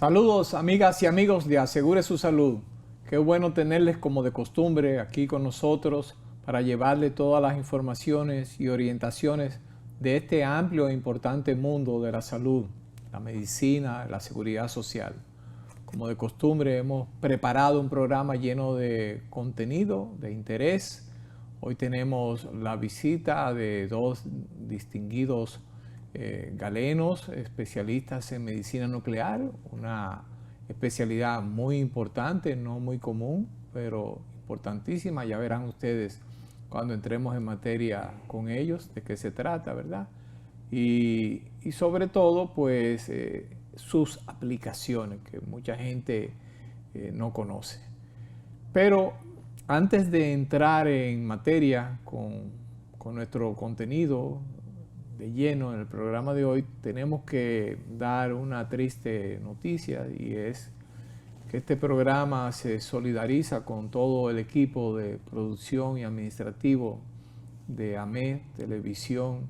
Saludos amigas y amigos de Asegure su Salud. Qué bueno tenerles como de costumbre aquí con nosotros para llevarle todas las informaciones y orientaciones de este amplio e importante mundo de la salud, la medicina, la seguridad social. Como de costumbre hemos preparado un programa lleno de contenido, de interés. Hoy tenemos la visita de dos distinguidos galenos, especialistas en medicina nuclear, una especialidad muy importante, no muy común, pero importantísima. Ya verán ustedes cuando entremos en materia con ellos de qué se trata, ¿verdad? Y sobre todo, pues, sus aplicaciones que mucha gente no conoce. Pero antes de entrar en materia con nuestro contenido de lleno en el programa de hoy, tenemos que dar una triste noticia, y es que este programa se solidariza con todo el equipo de producción y administrativo de AME Televisión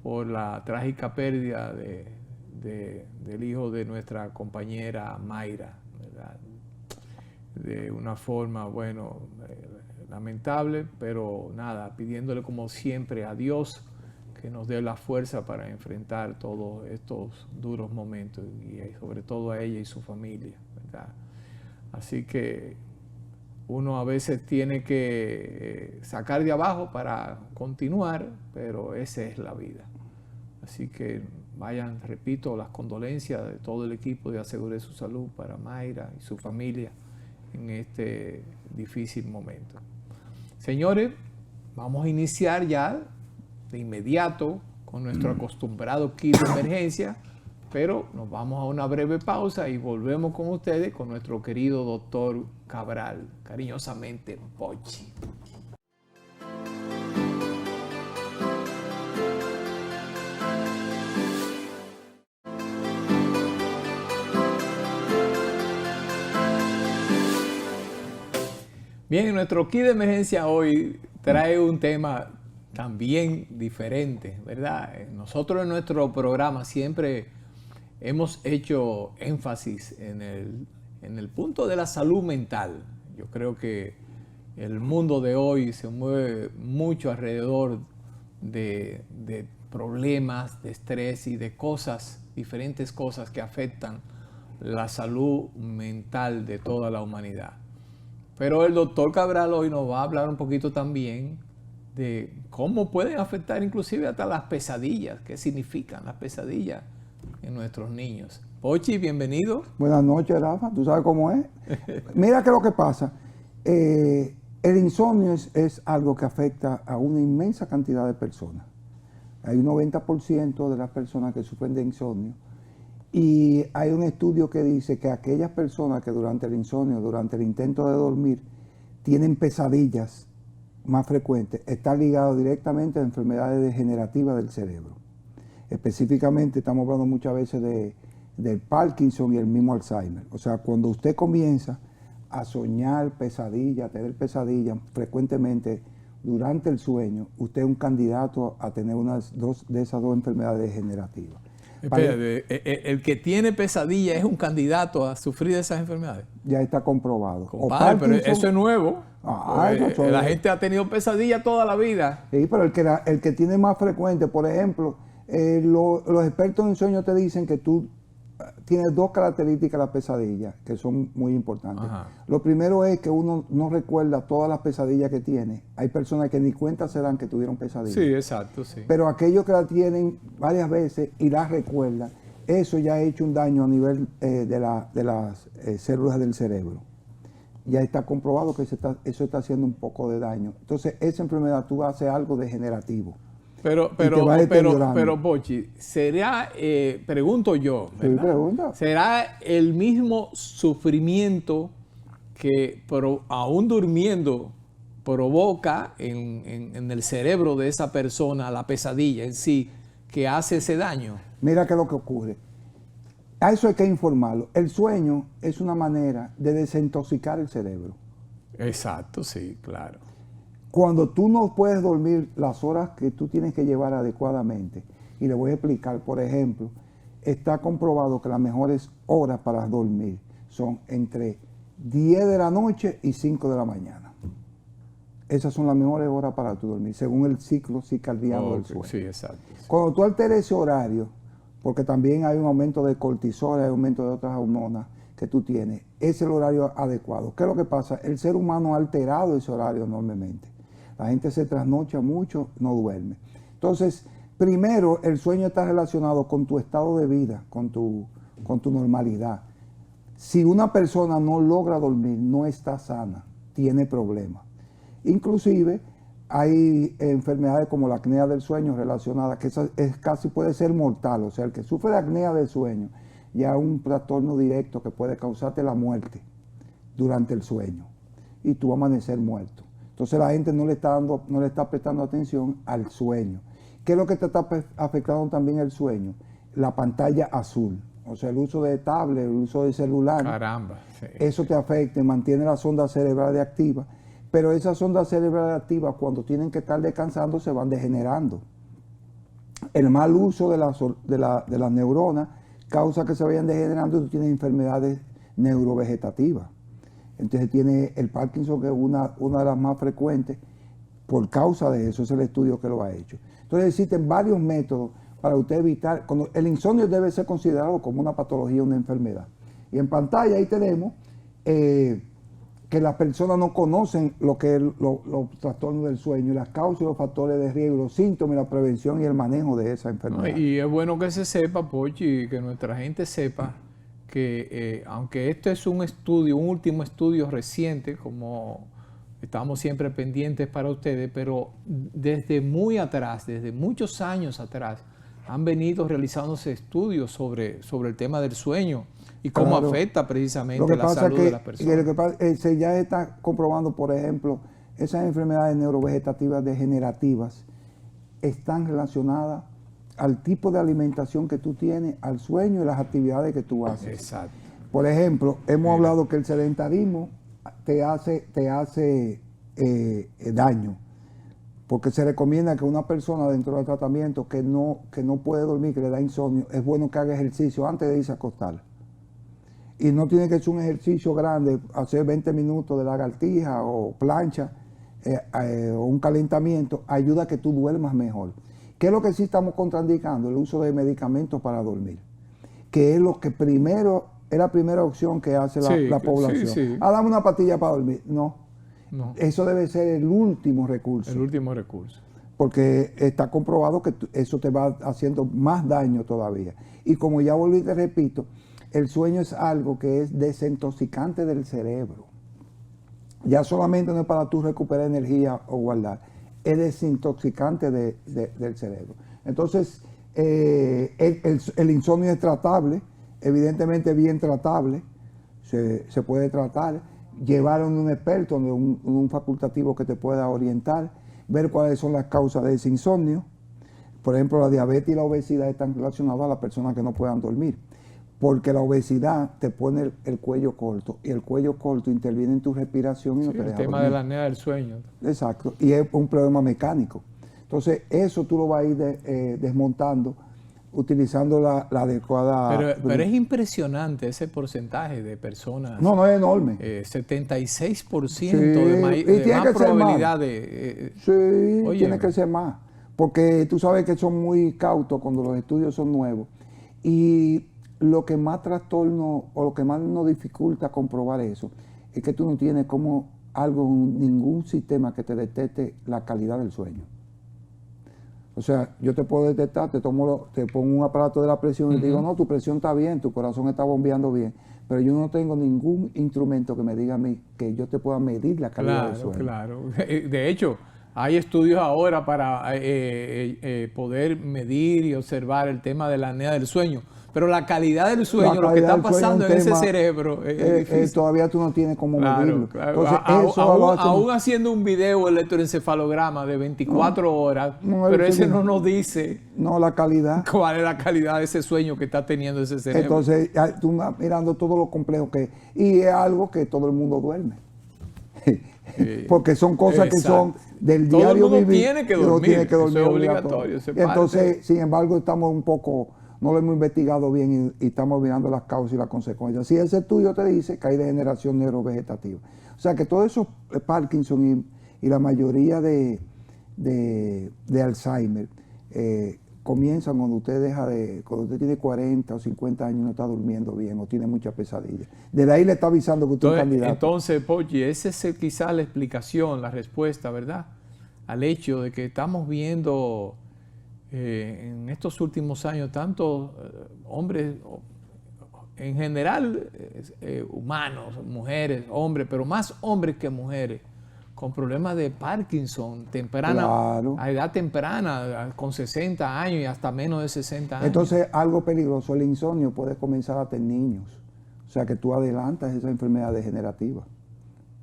por la trágica pérdida del hijo de nuestra compañera Mayra, ¿verdad? De una forma, bueno, lamentable, pero nada, pidiéndole como siempre a Dios que nos dé la fuerza para enfrentar todos estos duros momentos, y sobre todo a ella y su familia, ¿verdad? Así que uno a veces tiene que sacar de abajo para continuar, pero esa es la vida. Así que vayan, repito, las condolencias de todo el equipo de Asegure su Salud para Mayra y su familia en este difícil momento. Señores, vamos a iniciar ya de inmediato con nuestro acostumbrado kit de emergencia, pero nos vamos a una breve pausa y volvemos con ustedes con nuestro querido doctor Cabral, cariñosamente Pochi. Bien, nuestro kit de emergencia hoy trae un tema también diferente, ¿verdad? Nosotros en nuestro programa siempre hemos hecho énfasis en el punto de la salud mental. Yo creo que el mundo de hoy se mueve mucho alrededor de problemas, de estrés y de cosas, diferentes cosas que afectan la salud mental de toda la humanidad. Pero el doctor Cabral hoy nos va a hablar un poquito también de cómo pueden afectar inclusive hasta las pesadillas, qué significan las pesadillas en nuestros niños. Pochi, bienvenido. Buenas noches, Rafa. ¿Tú sabes cómo es? Mira que lo que pasa, el insomnio es algo que afecta a una inmensa cantidad de personas. Hay un 90% de las personas que sufren de insomnio, y hay un estudio que dice que aquellas personas que durante el insomnio, durante el intento de dormir, tienen pesadillas más frecuentes, está ligado directamente a enfermedades degenerativas del cerebro. Específicamente estamos hablando muchas veces del Parkinson y el mismo Alzheimer. O sea, cuando usted comienza a soñar pesadillas, a tener pesadillas frecuentemente durante el sueño, usted es un candidato a tener de esas dos enfermedades degenerativas. Espérate, el que tiene pesadilla es un candidato a sufrir de esas enfermedades. Ya está comprobado. Compadre, pero eso es nuevo. La gente ha tenido pesadilla toda la vida. Sí, pero el que tiene más frecuente, por ejemplo, los expertos en sueño te dicen que tú tienes dos características de la pesadilla que son muy importantes. Ajá. Lo primero es que uno no recuerda todas las pesadillas que tiene. Hay personas que ni cuenta se dan que tuvieron pesadillas. Sí, exacto, sí. Pero aquellos que la tienen varias veces y las recuerdan, eso ya ha hecho un daño a nivel de las células del cerebro. Ya está comprobado que eso está haciendo un poco de daño. Entonces, esa enfermedad tú haces algo degenerativo. Pero Pochi, ¿será, pregunto yo, ¿verdad? Sí, pregunta. ¿Será el mismo sufrimiento que aún durmiendo provoca en el cerebro de esa persona la pesadilla en sí, que hace ese daño? Mira qué es lo que ocurre. A eso hay que informarlo. El sueño es una manera de desintoxicar el cerebro. Exacto, sí, claro. Cuando tú no puedes dormir las horas que tú tienes que llevar adecuadamente, y le voy a explicar, por ejemplo, está comprobado que las mejores horas para dormir son entre 10 de la noche y 5 de la mañana. Esas son las mejores horas para tu dormir, según el ciclo circadiano del sueño. Sí, exacto. Sí. Cuando tú alteres ese horario, porque también hay un aumento de cortisol, hay un aumento de otras hormonas que tú tienes, es el horario adecuado. ¿Qué es lo que pasa? El ser humano ha alterado ese horario enormemente. La gente se trasnocha mucho, no duerme. Entonces, primero, el sueño está relacionado con tu estado de vida, con tu normalidad. Si una persona no logra dormir, no está sana, tiene problemas. Inclusive, hay enfermedades como la apnea del sueño relacionada, que casi puede ser mortal. O sea, el que sufre de apnea del sueño, ya un trastorno directo que puede causarte la muerte durante el sueño. Y tú amanecer muerto. Entonces la gente no le está prestando atención al sueño. ¿Qué es lo que te está afectando también el sueño? La pantalla azul. O sea, el uso de tablet, el uso de celular. Caramba. Sí. Eso te afecta, mantiene las ondas cerebrales activas. Pero esas ondas cerebrales activas, cuando tienen que estar descansando, se van degenerando. El mal uso de las neuronas causa que se vayan degenerando y tú tienes enfermedades neurovegetativas. Entonces tiene el Parkinson, que es una de las más frecuentes, por causa de eso, es el estudio que lo ha hecho. Entonces existen varios métodos para usted evitar, el insomnio debe ser considerado como una patología, una enfermedad. Y en pantalla ahí tenemos que las personas no conocen lo que es los trastornos del sueño, las causas y los factores de riesgo, los síntomas, la prevención y el manejo de esa enfermedad. Y es bueno que se sepa, Pochi, que nuestra gente sepa que aunque esto es un estudio, un último estudio reciente, como estamos siempre pendientes para ustedes, pero desde muy atrás, desde muchos años atrás, han venido realizándose estudios sobre el tema del sueño y cómo afecta precisamente la salud de las personas. Lo que pasa es que se ya está comprobando, por ejemplo, esas enfermedades neurovegetativas degenerativas están relacionadas al tipo de alimentación que tú tienes, al sueño y las actividades que tú haces. Exacto. Por ejemplo, hemos hablado que el sedentarismo te hace daño, porque se recomienda que una persona dentro del tratamiento que no puede dormir, que le da insomnio, es bueno que haga ejercicio antes de irse a acostar. Y no tiene que ser un ejercicio grande, hacer 20 minutos de lagartija o plancha o un calentamiento, ayuda a que tú duermas mejor. ¿Qué es lo que sí estamos contraindicando? El uso de medicamentos para dormir, que es lo que primero, es la primera opción que hace la población. Sí. Dame una pastilla para dormir. No. Eso debe ser el último recurso. El último recurso. Porque está comprobado que eso te va haciendo más daño todavía. Y como ya volví y te repito, el sueño es algo que es desintoxicante del cerebro. Ya solamente no es para tú recuperar energía o guardar, es desintoxicante del cerebro. Entonces, el insomnio es tratable, evidentemente bien tratable, se puede tratar, llevar a un experto, un facultativo que te pueda orientar, ver cuáles son las causas de ese insomnio. Por ejemplo, la diabetes y la obesidad están relacionadas a las personas que no puedan dormir, porque la obesidad te pone el cuello corto, y el cuello corto interviene en tu respiración y no te deja dormir. El tema de la apnea del sueño. Exacto, y es un problema mecánico. Entonces, eso tú lo vas a ir desmontando utilizando la adecuada... Pero es impresionante ese porcentaje de personas. No es enorme. 76% de más probabilidad de... Sí, tiene que ser más. Porque tú sabes que son muy cautos cuando los estudios son nuevos. Y lo que más trastorno o lo que más nos dificulta comprobar eso es que tú no tienes ningún sistema que te detecte la calidad del sueño. O sea, yo te puedo detectar, te pongo un aparato de la presión y te digo, no, tu presión está bien, tu corazón está bombeando bien, pero yo no tengo ningún instrumento que me diga a mí que yo te pueda medir la calidad del sueño. Claro. De hecho, hay estudios ahora para poder medir y observar el tema de la apnea del sueño. Pero la calidad del sueño, lo que está pasando en ese cerebro, todavía tú no tienes cómo medirlo. Claro. Entonces, aún haciendo un video electroencefalograma de 24 horas, pero ese no nos dice la calidad. ¿Cuál es la calidad de ese sueño que está teniendo ese cerebro? Entonces, tú vas mirando todo lo complejo que es. Y es algo que todo el mundo duerme. Porque son cosas que son del diario vivir. Tiene que dormir. Tiene que dormir eso es obligatorio. Entonces, sin embargo, estamos un poco no lo hemos investigado bien y estamos mirando las causas y las consecuencias. Si ese estudio te dice que hay degeneración neurovegetativa. O sea que todo eso, Parkinson y la mayoría de Alzheimer, comienzan cuando cuando usted tiene 40 o 50 años y no está durmiendo bien o tiene mucha pesadilla. Desde ahí le está avisando que usted es un candidato. Entonces, Pochi, esa es quizás la explicación, la respuesta, ¿verdad? Al hecho de que estamos viendo en estos últimos años tantos hombres, en general humanos, mujeres, hombres, pero más hombres que mujeres, con problemas de Parkinson a edad temprana, con 60 años y hasta menos de 60 años. Entonces, algo peligroso, el insomnio puede comenzar hasta en niños. O sea, que tú adelantas esa enfermedad degenerativa,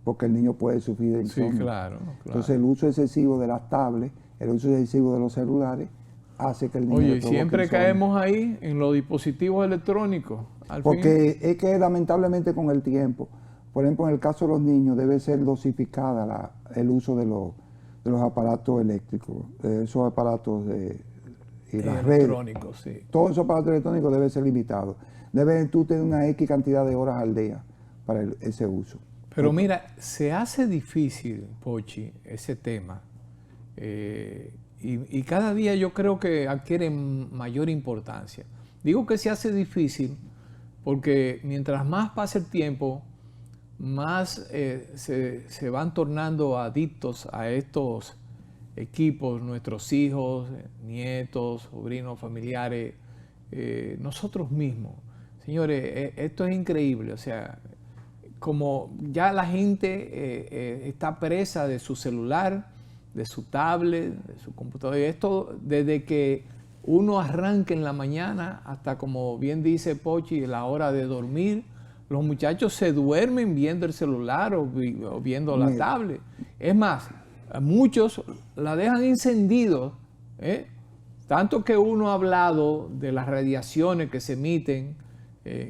porque el niño puede sufrir de insomnio. Sí, claro. Entonces, el uso excesivo de las tablets, el uso excesivo de los celulares, hace que el niño... Oye, siempre caemos ahí en los dispositivos electrónicos. Porque es que lamentablemente con el tiempo, por ejemplo, en el caso de los niños, debe ser dosificada el uso de los aparatos eléctricos, esos aparatos y las redes. Electrónicos, sí. Todos esos aparatos electrónicos deben ser limitados. Debes tú tener una X cantidad de horas al día para ese uso. Pero mira, se hace difícil, Pochi, ese tema. Y cada día yo creo que adquiere mayor importancia. Digo que se hace difícil porque mientras más pasa el tiempo, más se van tornando adictos a estos equipos, nuestros hijos, nietos, sobrinos, familiares, nosotros mismos. Señores, esto es increíble, o sea, como ya la gente está presa de su celular, de su tablet, de su computadora, y esto desde que uno arranca en la mañana hasta, como bien dice Pochi, la hora de dormir. Los muchachos se duermen viendo el celular o viendo la tablet. Es más, muchos la dejan encendido, tanto que uno ha hablado de las radiaciones que se emiten.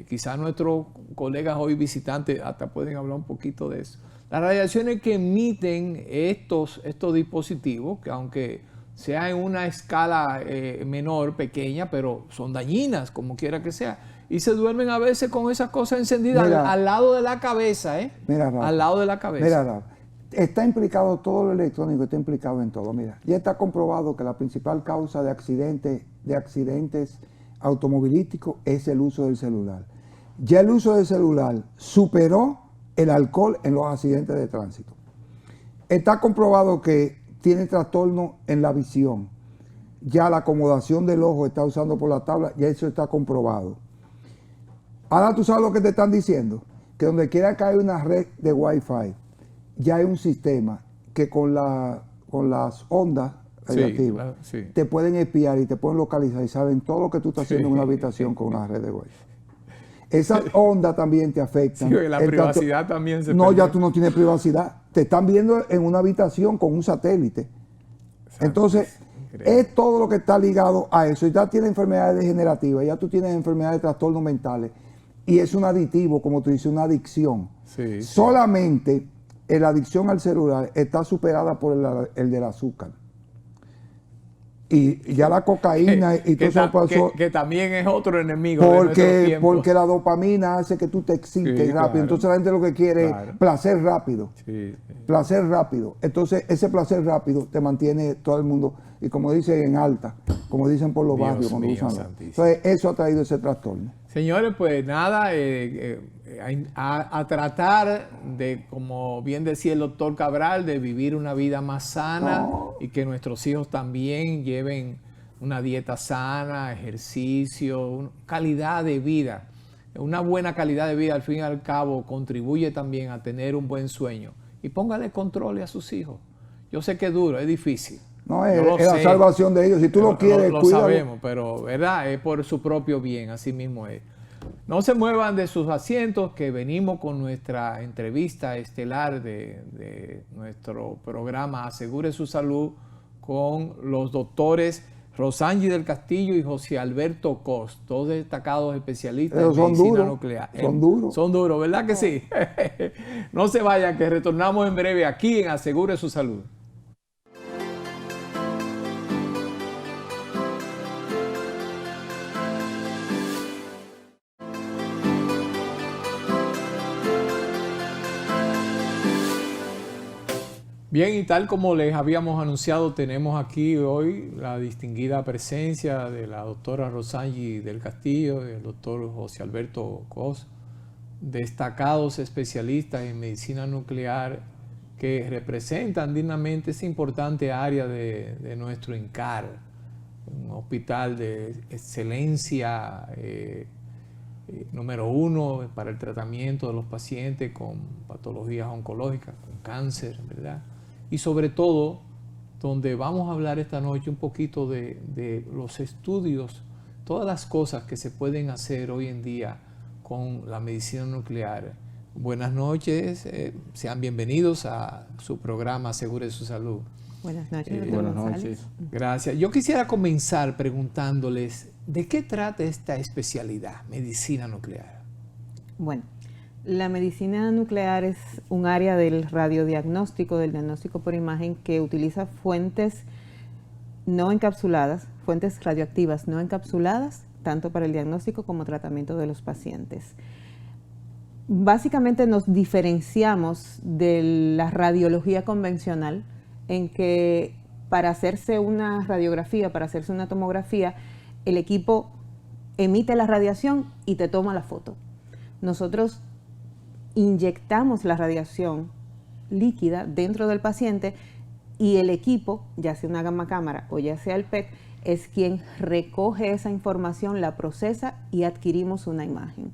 Quizás nuestros colegas hoy visitantes hasta pueden hablar un poquito de eso. Las radiaciones que emiten estos dispositivos, que aunque sea en una escala menor, pequeña, pero son dañinas, como quiera que sea. Y se duermen a veces con esas cosas encendidas al lado de la cabeza, Mira, Rafa, al lado de la cabeza. Mira, Rafa, está implicado todo lo electrónico, está implicado en todo. Mira, ya está comprobado que la principal causa de accidentes automovilísticos es el uso del celular. Ya el uso del celular superó el alcohol en los accidentes de tránsito. Está comprobado que tiene trastorno en la visión. Ya la acomodación del ojo está usando por la tabla, ya eso está comprobado. Ahora tú sabes lo que te están diciendo, que donde quiera que haya una red de Wi-Fi, ya hay un sistema que con las ondas radiactivas te pueden espiar y te pueden localizar y saben todo lo que tú estás haciendo en una habitación con una red de Wi-Fi. Esas ondas también te afectan. Sí, la privacidad también se No, perdió. ya tú no tienes privacidad. Te están viendo en una habitación con un satélite. Exacto. Entonces, es todo lo que está ligado a eso. Y ya tienes enfermedades degenerativas, ya tú tienes enfermedades de trastornos mentales. Y es un aditivo, como tú dices, una adicción. Sí, solamente la adicción al celular está superada por el del azúcar. Y ya la cocaína y todo eso pasó. Que también es otro enemigo porque la dopamina hace que tú te excites rápido. Claro. Entonces la gente lo que quiere es placer rápido. Placer rápido. Entonces ese placer rápido te mantiene todo el mundo, y como dicen en alta, como dicen por los barrios cuando usan. Entonces eso ha traído ese trastorno. Señores, pues nada, a tratar de, como bien decía el doctor Cabral, de vivir una vida más sana y que nuestros hijos también lleven una dieta sana, ejercicio, calidad de vida. Una buena calidad de vida, al fin y al cabo, contribuye también a tener un buen sueño. Y póngale control a sus hijos. Yo sé que es duro, es difícil. No, es la salvación de ellos. Si tú lo quieres, lo sabemos, pero verdad, es por su propio bien, así mismo es. No se muevan de sus asientos, que venimos con nuestra entrevista estelar de nuestro programa Asegure su Salud con los doctores Rosangi del Castillo y José Alberto Cos, dos destacados especialistas en medicina nuclear. Son duros. Son duros, ¿verdad que sí? No se vayan, que retornamos en breve aquí en Asegure su Salud. Bien, y tal como les habíamos anunciado, tenemos aquí hoy la distinguida presencia de la doctora Rosangi del Castillo y el doctor José Alberto Cos, destacados especialistas en medicina nuclear que representan dignamente esa importante área de nuestro INCAR, un hospital de excelencia número 1 para el tratamiento de los pacientes con patologías oncológicas, con cáncer, ¿verdad? Y sobre todo, donde vamos a hablar esta noche un poquito de los estudios, todas las cosas que se pueden hacer hoy en día con la medicina nuclear. Buenas noches, sean bienvenidos a su programa Asegure su Salud. Buenas noches, doctor Buenas González. noches. Gracias. Yo quisiera comenzar preguntándoles, ¿de qué trata esta especialidad, medicina nuclear? Bueno, la medicina nuclear es un área del radiodiagnóstico, del diagnóstico por imagen, que utiliza fuentes no encapsuladas, fuentes radioactivas no encapsuladas, tanto para el diagnóstico como tratamiento de los pacientes. Básicamente nos diferenciamos de la radiología convencional, en que para hacerse una radiografía, para hacerse una tomografía, el equipo emite la radiación y te toma la foto. Nosotros inyectamos la radiación líquida dentro del paciente y el equipo, ya sea una gamma cámara o ya sea el PET, es quien recoge esa información, la procesa y adquirimos una imagen.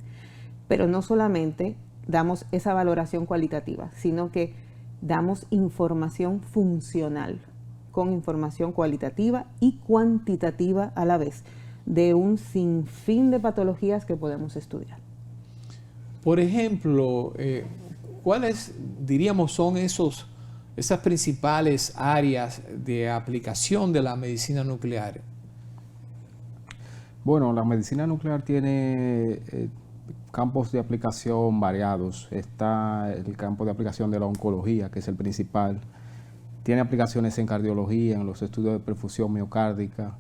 Pero no solamente damos esa valoración cualitativa, sino que damos información funcional, con información cualitativa y cuantitativa a la vez, de un sinfín de patologías que podemos estudiar. Por ejemplo, ¿cuáles diríamos son esas principales áreas de aplicación de la medicina nuclear? Bueno, la medicina nuclear tiene campos de aplicación variados. Está el campo de aplicación de la oncología, que es el principal. Tiene aplicaciones en cardiología, en los estudios de perfusión miocárdica,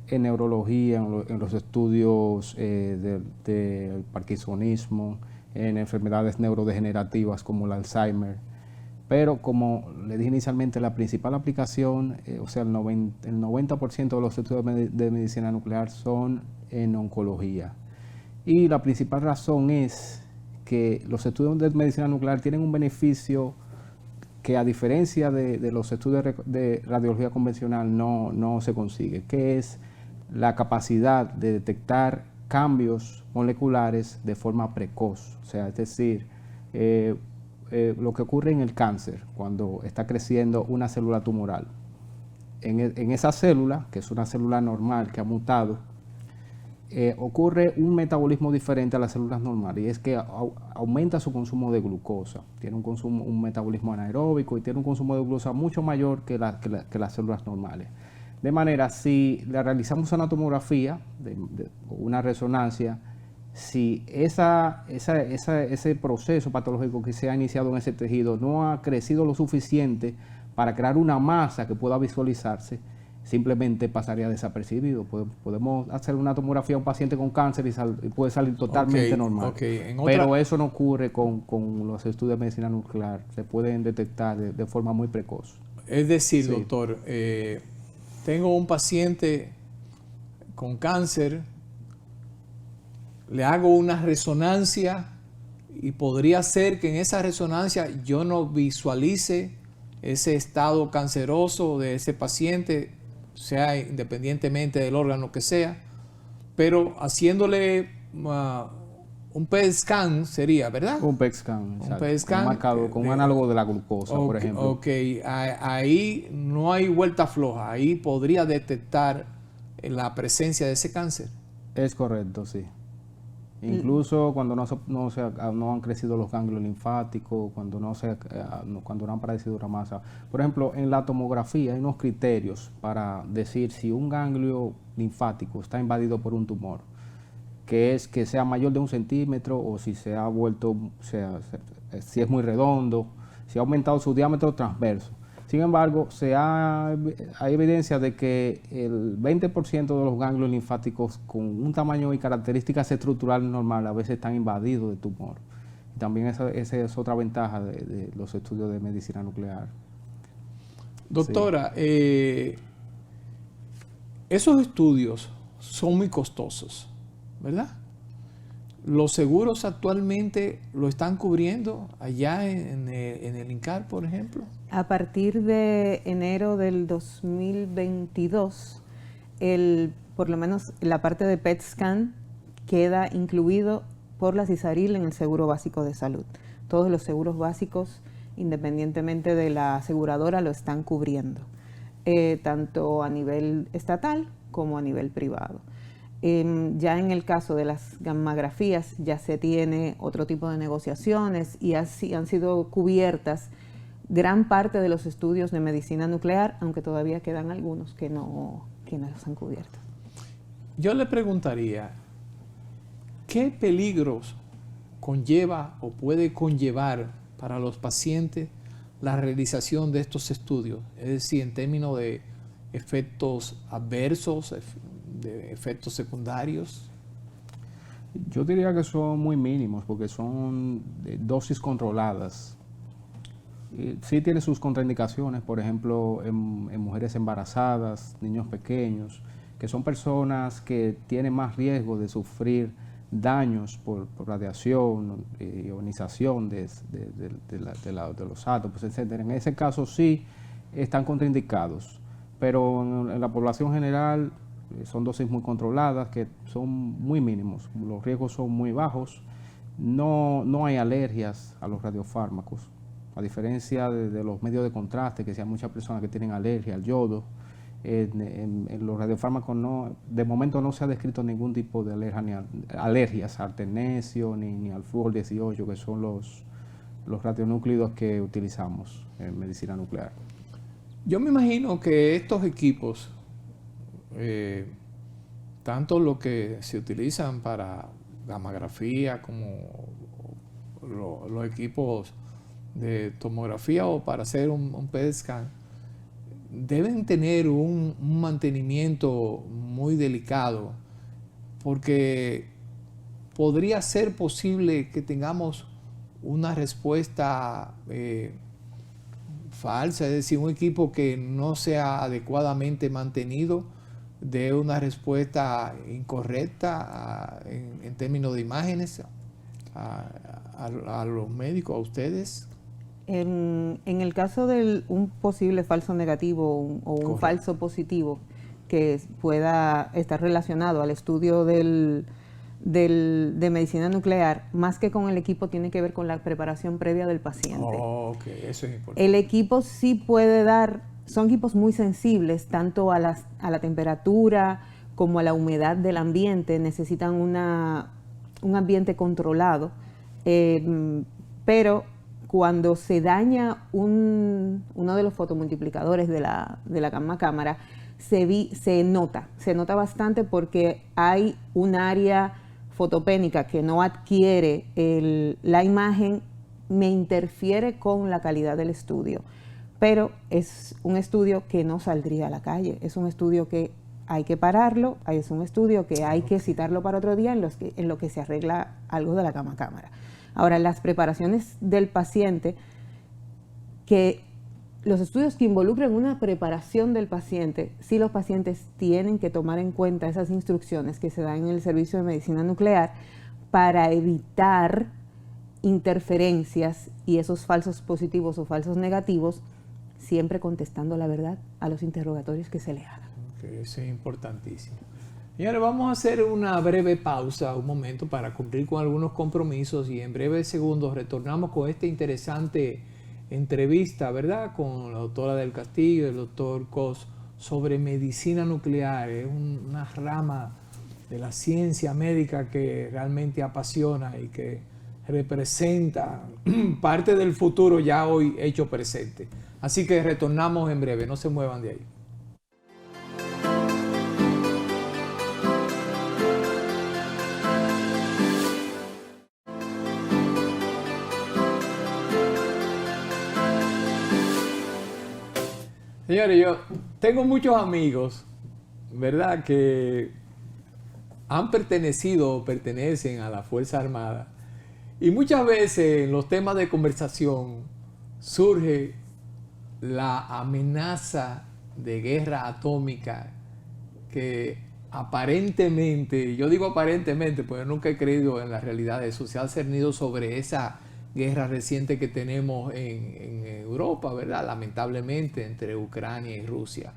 en neurología, en los estudios del parkinsonismo, en enfermedades neurodegenerativas como el Alzheimer. Pero como le dije inicialmente, la principal aplicación, o sea, el 90% de los estudios de medicina nuclear son en oncología. Y la principal razón es que los estudios de medicina nuclear tienen un beneficio que, a diferencia de los estudios de radiología convencional, no se consigue, que es la capacidad de detectar cambios moleculares de forma precoz. O sea, es decir, lo que ocurre en el cáncer cuando está creciendo una célula tumoral. En esa célula, que es una célula normal que ha mutado, ocurre un metabolismo diferente a las células normales, y es que aumenta su consumo de glucosa. Tiene un metabolismo anaeróbico y tiene un consumo de glucosa mucho mayor que las células normales. De manera, si le realizamos una tomografía, una resonancia, si ese proceso patológico que se ha iniciado en ese tejido no ha crecido lo suficiente para crear una masa que pueda visualizarse, simplemente pasaría desapercibido. Podemos hacer una tomografía a un paciente con cáncer y puede salir totalmente normal. Pero eso no ocurre con los estudios de medicina nuclear. Se pueden detectar de forma muy precoz. Es decir, Sí. doctor, tengo un paciente con cáncer, le hago una resonancia y podría ser que en esa resonancia yo no visualice ese estado canceroso de ese paciente, sea independientemente del órgano que sea, pero haciéndole un PET scan sería, ¿verdad? Un PET scan, Un PET scan marcado con un análogo de la glucosa, por ejemplo. Ok, ahí no hay vuelta floja, ahí podría detectar la presencia de ese cáncer. Es correcto, sí. Incluso cuando no han crecido los ganglios linfáticos, cuando no han aparecido una masa. Por ejemplo, en la tomografía hay unos criterios para decir si un ganglio linfático está invadido por un tumor, que es que sea mayor de 1 centímetro, o si se ha vuelto, si es muy redondo, si ha aumentado su diámetro transverso. Sin embargo, hay evidencia de que el 20% de los ganglios linfáticos con un tamaño y características estructurales normales a veces están invadidos de tumor. Y también esa es otra ventaja de los estudios de medicina nuclear. Doctora, esos estudios son muy costosos, ¿verdad? ¿Los seguros actualmente lo están cubriendo allá en el INCAR, por ejemplo? A partir de enero del 2022, por lo menos la parte de PET scan queda incluido por la CISARIL en el Seguro Básico de Salud. Todos los seguros básicos, independientemente de la aseguradora, lo están cubriendo, tanto a nivel estatal como a nivel privado. Ya en el caso de las gammagrafías ya se tiene otro tipo de negociaciones y así han sido cubiertas gran parte de los estudios de medicina nuclear, aunque todavía quedan algunos que no los han cubierto. Yo le preguntaría, ¿qué peligros conlleva o puede conllevar para los pacientes la realización de estos estudios? Es decir, en términos de efectos adversos, de efectos secundarios. Yo diría que son muy mínimos porque son dosis controladas. Sí tiene sus contraindicaciones, por ejemplo, en mujeres embarazadas, niños pequeños, que son personas que tienen más riesgo de sufrir daños por radiación, ionización de los átomos, etc. En ese caso sí están contraindicados, pero en la población general son dosis muy controladas que son muy mínimos, los riesgos son muy bajos, no hay alergias a los radiofármacos, a diferencia de los medios de contraste, que si hay muchas personas que tienen alergia al yodo. En los radiofármacos de momento no se ha descrito ningún tipo de alergias al tecnecio ni al flúor 18, que son los radionúclidos que utilizamos en medicina nuclear. Yo me imagino que estos equipos, tanto los que se utilizan para gammagrafía como los equipos de tomografía o para hacer un PET scan, deben tener un mantenimiento muy delicado, porque podría ser posible que tengamos una respuesta falsa, es decir, un equipo que no sea adecuadamente mantenido dé una respuesta incorrecta en términos de imágenes a los médicos, a ustedes. En el caso de un posible falso negativo o un falso positivo que pueda estar relacionado al estudio de medicina nuclear, más que con el equipo, tiene que ver con la preparación previa del paciente. Ok, eso es importante. El equipo sí puede son equipos muy sensibles, tanto a la temperatura como a la humedad del ambiente, necesitan un ambiente controlado, pero cuando se daña uno de los fotomultiplicadores de la gamma cámara, se nota bastante porque hay un área fotopénica que no adquiere la imagen, me interfiere con la calidad del estudio. Pero es un estudio que no saldría a la calle, es un estudio que hay que pararlo, es un estudio que hay que citarlo para otro día en lo que se arregla algo de la gamma cámara. Ahora, las preparaciones del paciente, los estudios que involucran una preparación del paciente, sí los pacientes tienen que tomar en cuenta esas instrucciones que se dan en el servicio de medicina nuclear para evitar interferencias y esos falsos positivos o falsos negativos, siempre contestando la verdad a los interrogatorios que se le hagan. Okay, eso es importantísimo. Señores, vamos a hacer una breve pausa, un momento, para cumplir con algunos compromisos y en breves segundos retornamos con esta interesante entrevista, ¿verdad?, con la doctora del Castillo y el doctor Cos sobre medicina nuclear. Es una rama de la ciencia médica que realmente apasiona y que representa parte del futuro ya hoy hecho presente. Así que retornamos en breve, no se muevan de ahí. Señores, yo tengo muchos amigos, ¿verdad?, que han pertenecido o pertenecen a la Fuerza Armada. Y muchas veces en los temas de conversación surge la amenaza de guerra atómica que aparentemente, yo digo aparentemente, porque nunca he creído en la realidad de eso, se ha cernido sobre esa guerra reciente que tenemos en Europa, ¿verdad? Lamentablemente, entre Ucrania y Rusia.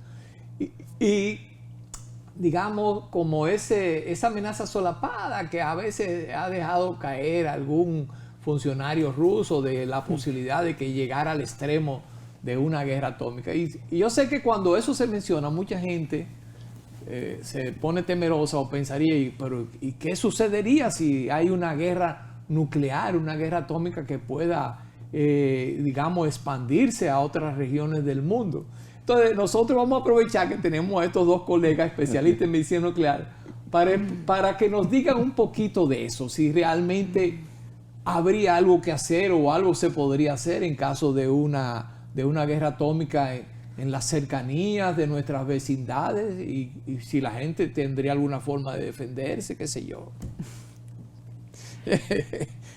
Y digamos, como esa amenaza solapada que a veces ha dejado caer algún funcionario ruso de la posibilidad de que llegara al extremo de una guerra atómica. Y yo sé que cuando eso se menciona, mucha gente se pone temerosa o pensaría, pero ¿y qué sucedería si hay una guerra nuclear, una guerra atómica que pueda, digamos, expandirse a otras regiones del mundo? Entonces, nosotros vamos a aprovechar que tenemos a estos dos colegas especialistas en medicina nuclear para que nos digan un poquito de eso, si realmente habría algo que hacer o algo se podría hacer en caso de una guerra atómica en las cercanías de nuestras vecindades y si la gente tendría alguna forma de defenderse, qué sé yo.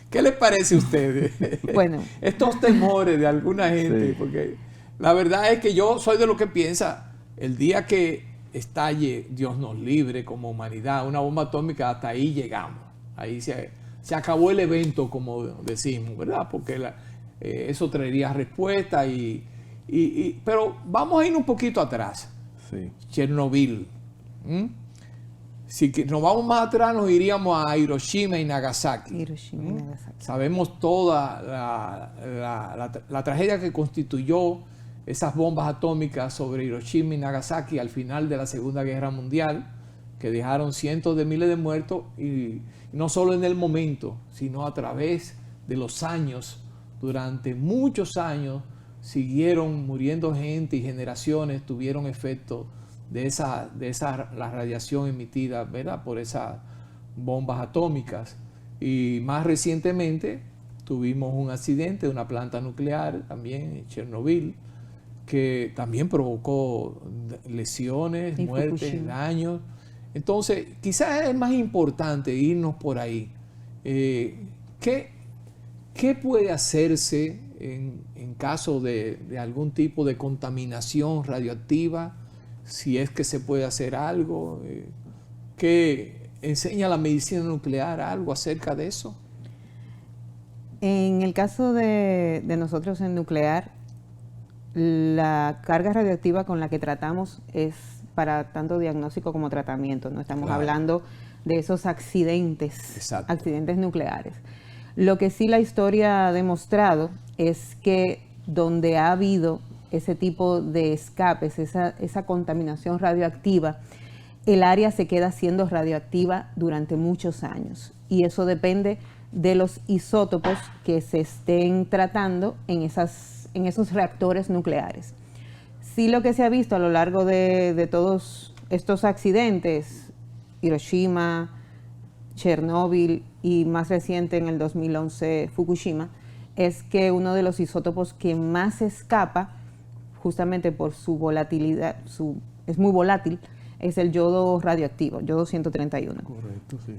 ¿Qué les parece a ustedes? Bueno. Estos temores de alguna gente, sí. Porque la verdad es que yo soy de lo que piensa, el día que estalle, Dios nos libre como humanidad, una bomba atómica, hasta ahí llegamos. Ahí se acabó el evento, como decimos, ¿verdad? Porque eso traería respuesta pero vamos a ir un poquito atrás. Sí. Chernobyl. Si nos vamos más atrás, nos iríamos a Hiroshima y Nagasaki. Hiroshima y Nagasaki. Sabemos toda la tragedia que constituyó esas bombas atómicas sobre Hiroshima y Nagasaki al final de la Segunda Guerra Mundial, que dejaron cientos de miles de muertos, y no solo en el momento, sino a través de los años. Durante muchos años siguieron muriendo gente y generaciones tuvieron efecto de la radiación emitida, ¿verdad?, por esas bombas atómicas. Y más recientemente tuvimos un accidente de una planta nuclear también en Chernobyl, que también provocó lesiones, muertes, daños. Entonces, quizás es más importante irnos por ahí. ¿Qué puede hacerse en caso de algún tipo de contaminación radioactiva? Si es que se puede hacer algo. ¿Qué enseña la medicina nuclear algo acerca de eso? En el caso de nosotros en nuclear, la carga radioactiva con la que tratamos es para tanto diagnóstico como tratamiento. No estamos hablando de esos accidentes nucleares. Lo que sí la historia ha demostrado es que donde ha habido ese tipo de escapes, esa contaminación radioactiva, el área se queda siendo radioactiva durante muchos años. Y eso depende de los isótopos que se estén tratando en esos reactores nucleares. Sí, lo que se ha visto a lo largo de todos estos accidentes, Hiroshima, Chernobyl y más reciente en el 2011 Fukushima, es que uno de los isótopos que más escapa, justamente por su volatilidad, es muy volátil, es el yodo radioactivo, yodo 131. Correcto, sí.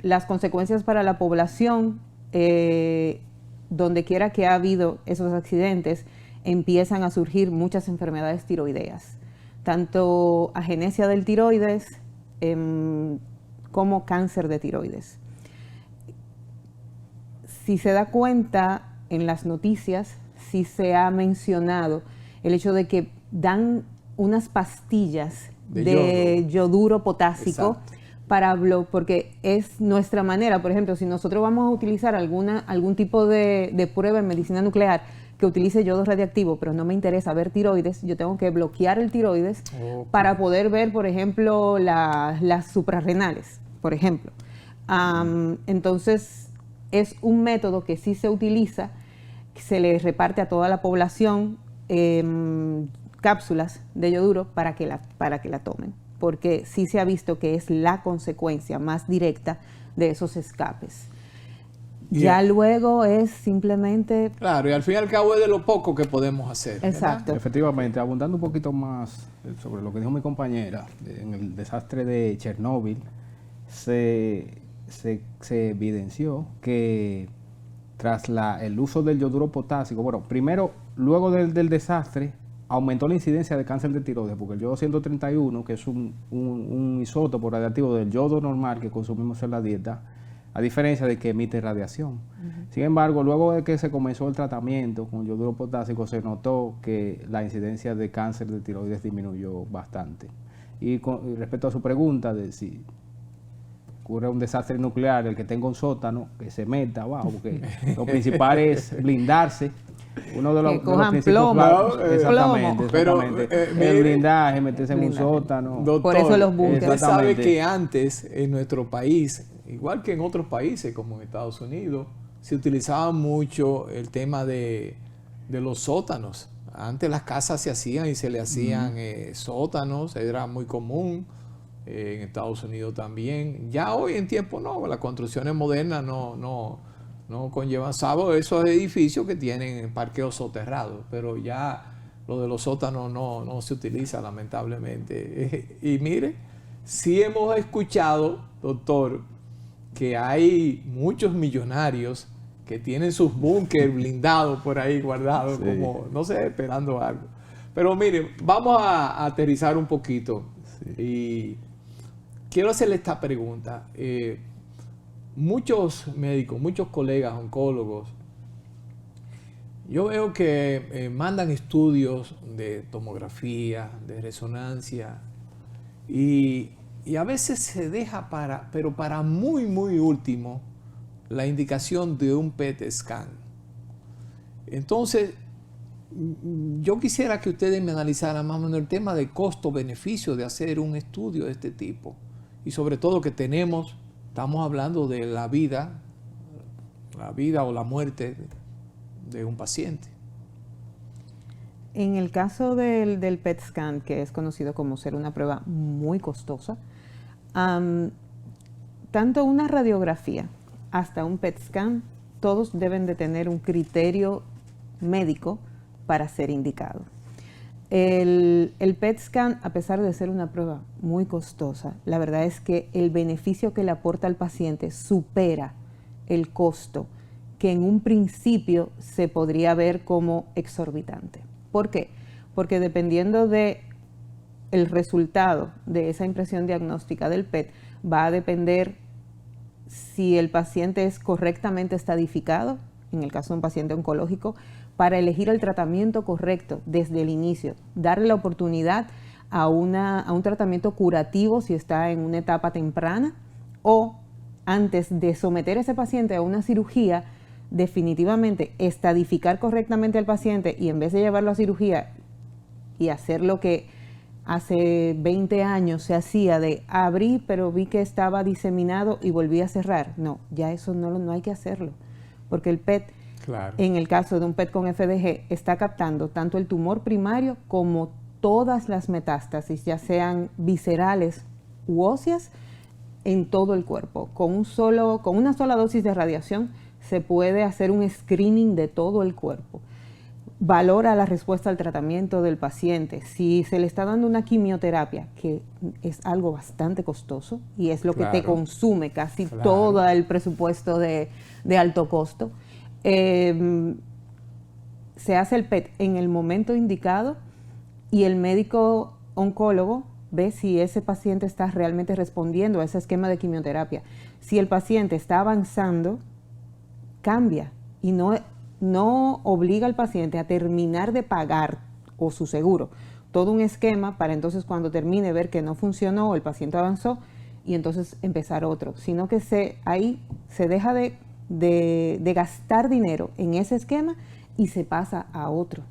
Las consecuencias para la población, donde quiera que ha habido esos accidentes, empiezan a surgir muchas enfermedades tiroideas, tanto agenesia del tiroides como cáncer de tiroides. Si se da cuenta, en las noticias sí se ha mencionado el hecho de que dan unas pastillas de yoduro potásico. Exacto. Porque es nuestra manera. Por ejemplo, si nosotros vamos a utilizar algún tipo de prueba en medicina nuclear que utilice yodo radiactivo, pero no me interesa ver tiroides, yo tengo que bloquear el tiroides para poder ver, por ejemplo, las suprarrenales, por ejemplo. Entonces, es un método que sí se utiliza, que se le reparte a toda la población cápsulas de yoduro para que la tomen, porque sí se ha visto que es la consecuencia más directa de esos escapes. Ya luego es simplemente... Claro, y al fin y al cabo es de lo poco que podemos hacer. Exacto. ¿Verdad? Efectivamente, abundando un poquito más sobre lo que dijo mi compañera, en el desastre de Chernobyl, se evidenció que tras el uso del yoduro potásico, bueno, primero luego del desastre, aumentó la incidencia de cáncer de tiroides, porque el yodo 131, que es un isótopo radiactivo del yodo normal que consumimos en la dieta, a diferencia de que emite radiación. Sin embargo, luego de que se comenzó el tratamiento con yoduro potásico, se notó que la incidencia de cáncer de tiroides disminuyó bastante. Y respecto a su pregunta de si ocurre un desastre nuclear, el que tenga un sótano, que se meta abajo, porque lo principal es blindarse. Uno de los principios plomo, exactamente, Pero, el blindaje, meterse en un sótano. Doctor, por eso los búnkeres. usted sabe Exactamente. que antes en nuestro país, igual que en otros países como en Estados Unidos, se utilizaba mucho el tema de los sótanos. Antes las casas se hacían y se le hacían sótanos, era muy común. En Estados Unidos también. Ya hoy en tiempo no, las construcciones modernas no conllevan, salvo esos edificios que tienen parqueos soterrados, pero ya lo de los sótanos no se utiliza lamentablemente. Y mire, sí hemos escuchado, doctor, que hay muchos millonarios que tienen sus búnkeres blindados por ahí guardados, Sí. como, no sé, esperando algo. Pero mire, vamos a aterrizar un poquito. Y quiero hacerle esta pregunta. Muchos médicos, muchos colegas oncólogos, yo veo que mandan estudios de tomografía, de resonancia, y a veces se deja pero para muy, muy último, la indicación de un PET scan. Entonces, yo quisiera que ustedes me analizaran más o menos el tema de costo-beneficio de hacer un estudio de este tipo. Y sobre todo que estamos hablando de la vida o la muerte de un paciente. En el caso del PET scan, que es conocido como ser una prueba muy costosa, tanto una radiografía hasta un PET scan, todos deben de tener un criterio médico para ser indicado. El PET scan, a pesar de ser una prueba muy costosa, la verdad es que el beneficio que le aporta al paciente supera el costo que en un principio se podría ver como exorbitante. ¿Por qué? Porque dependiendo de el resultado de esa impresión diagnóstica del PET, va a depender si el paciente es correctamente estadificado, en el caso de un paciente oncológico, para elegir el tratamiento correcto desde el inicio, darle la oportunidad a un tratamiento curativo si está en una etapa temprana, o antes de someter a ese paciente a una cirugía, definitivamente estadificar correctamente al paciente y en vez de llevarlo a cirugía y hacer lo que hace 20 años se hacía de abrí pero vi que estaba diseminado y volví a cerrar. No, ya eso no hay que hacerlo, porque el PET, Claro. en el caso de un PET con FDG, está captando tanto el tumor primario como todas las metástasis, ya sean viscerales u óseas, en todo el cuerpo. Con una sola dosis de radiación se puede hacer un screening de todo el cuerpo. Valora la respuesta al tratamiento del paciente. Si se le está dando una quimioterapia, que es algo bastante costoso y es lo que te consume casi todo el presupuesto de alto costo, se hace el PET en el momento indicado y el médico oncólogo ve si ese paciente está realmente respondiendo a ese esquema de quimioterapia. Si el paciente está avanzando, cambia y no obliga al paciente a terminar de pagar, o su seguro, todo un esquema para entonces cuando termine ver que no funcionó o el paciente avanzó y entonces empezar otro, sino que ahí se deja de gastar dinero en ese esquema y se pasa a otro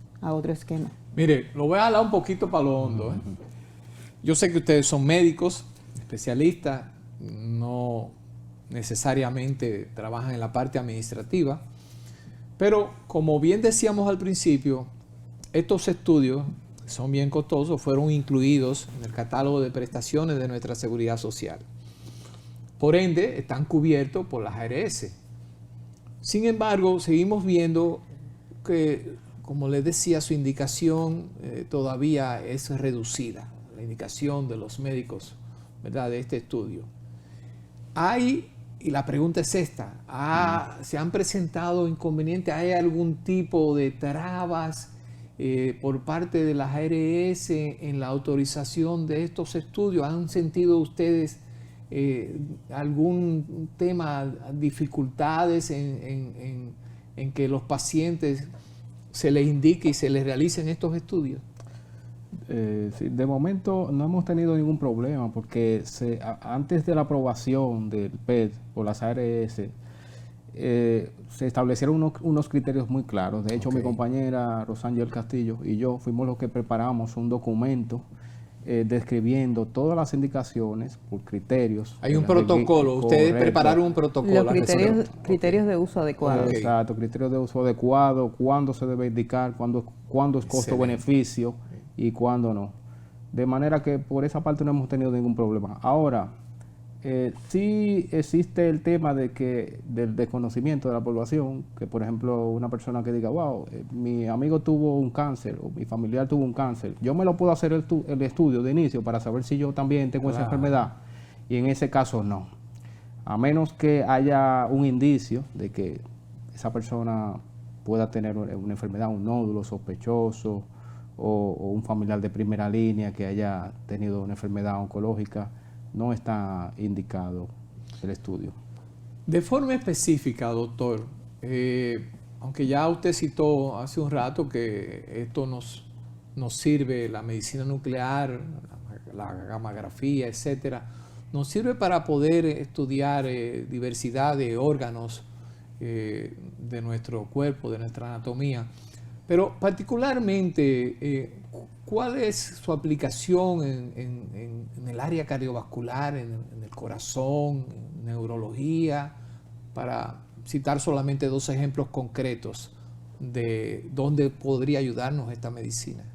esquema. Mire, lo voy a hablar un poquito para lo hondo. Yo sé que ustedes son médicos, especialistas, no necesariamente trabajan en la parte administrativa, pero como bien decíamos al principio, estos estudios, que son bien costosos, fueron incluidos en el catálogo de prestaciones de nuestra seguridad social. Por ende, están cubiertos por las ARS. Sin embargo, seguimos viendo que, como les decía, su indicación todavía es reducida, la indicación de los médicos, ¿verdad?, de este estudio. Y la pregunta es esta, ¿se han presentado inconvenientes? ¿Hay algún tipo de trabas por parte de las ARS en la autorización de estos estudios? ¿Han sentido ustedes algún tema, dificultades en que los pacientes se les indique y se les realicen estos estudios? Sí, de momento no hemos tenido ningún problema porque antes de la aprobación del PET por las ARS se establecieron unos criterios muy claros. De hecho, mi compañera Rosángel Castillo y yo fuimos los que preparamos un documento describiendo todas las indicaciones por criterios. Hay un protocolo, ustedes prepararon un protocolo. Los criterios de uso adecuado. Exacto, criterios de uso adecuado, cuándo se debe indicar, cuándo es costo-beneficio y cuándo no. De manera que por esa parte no hemos tenido ningún problema. Ahora, sí existe el tema del desconocimiento de la población, que por ejemplo una persona que diga, wow, mi amigo tuvo un cáncer o mi familiar tuvo un cáncer, yo me lo puedo hacer el estudio de inicio para saber si yo también tengo esa enfermedad, y en ese caso no, a menos que haya un indicio de que esa persona pueda tener una enfermedad, un nódulo sospechoso o un familiar de primera línea que haya tenido una enfermedad oncológica, no está indicado el estudio. De forma específica, doctor, aunque ya usted citó hace un rato que esto nos sirve, la medicina nuclear, la gammagrafía, etcétera, nos sirve para poder estudiar diversidad de órganos de nuestro cuerpo, de nuestra anatomía. Pero particularmente, ¿cuál es su aplicación en el área cardiovascular, en el corazón, en neurología? Para citar solamente dos ejemplos concretos de dónde podría ayudarnos esta medicina.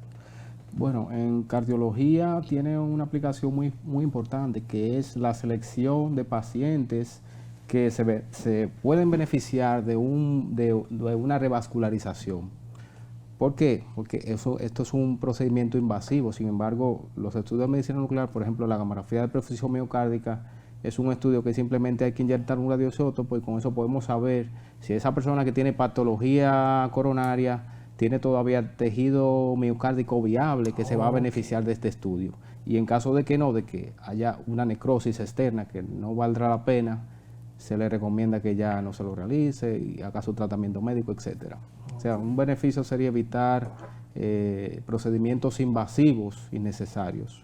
Bueno, en cardiología tiene una aplicación muy importante, que es la selección de pacientes que se pueden beneficiar de una revascularización. ¿Por qué? Porque esto es un procedimiento invasivo. Sin embargo, los estudios de medicina nuclear, por ejemplo, la gammagrafía de perfusión miocárdica, es un estudio que simplemente hay que inyectar un radioisótopo y con eso podemos saber si esa persona que tiene patología coronaria tiene todavía tejido miocárdico viable que se va a beneficiar de este estudio. Y en caso de que no, de que haya una necrosis externa que no valdrá la pena, se le recomienda que ya no se lo realice y haga su tratamiento médico, etcétera. O sea, un beneficio sería evitar procedimientos invasivos innecesarios.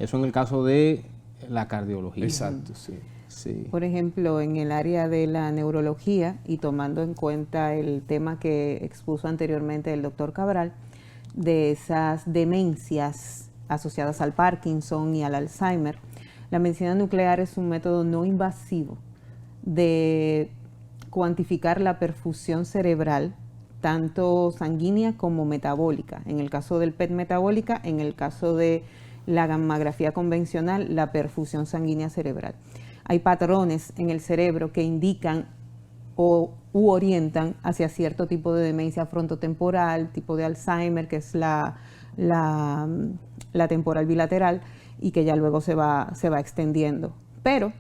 Eso en el caso de la cardiología. Exacto, sí. Sí. Por ejemplo, en el área de la neurología, y tomando en cuenta el tema que expuso anteriormente el doctor Cabral, de esas demencias asociadas al Parkinson y al Alzheimer, la medicina nuclear es un método no invasivo de cuantificar la perfusión cerebral, tanto sanguínea como metabólica. En el caso del PET metabólica, en el caso de la gammagrafía convencional, la perfusión sanguínea cerebral. Hay patrones en el cerebro que indican u orientan hacia cierto tipo de demencia frontotemporal, tipo de Alzheimer, que es la temporal bilateral, y que ya luego se va extendiendo. Pero,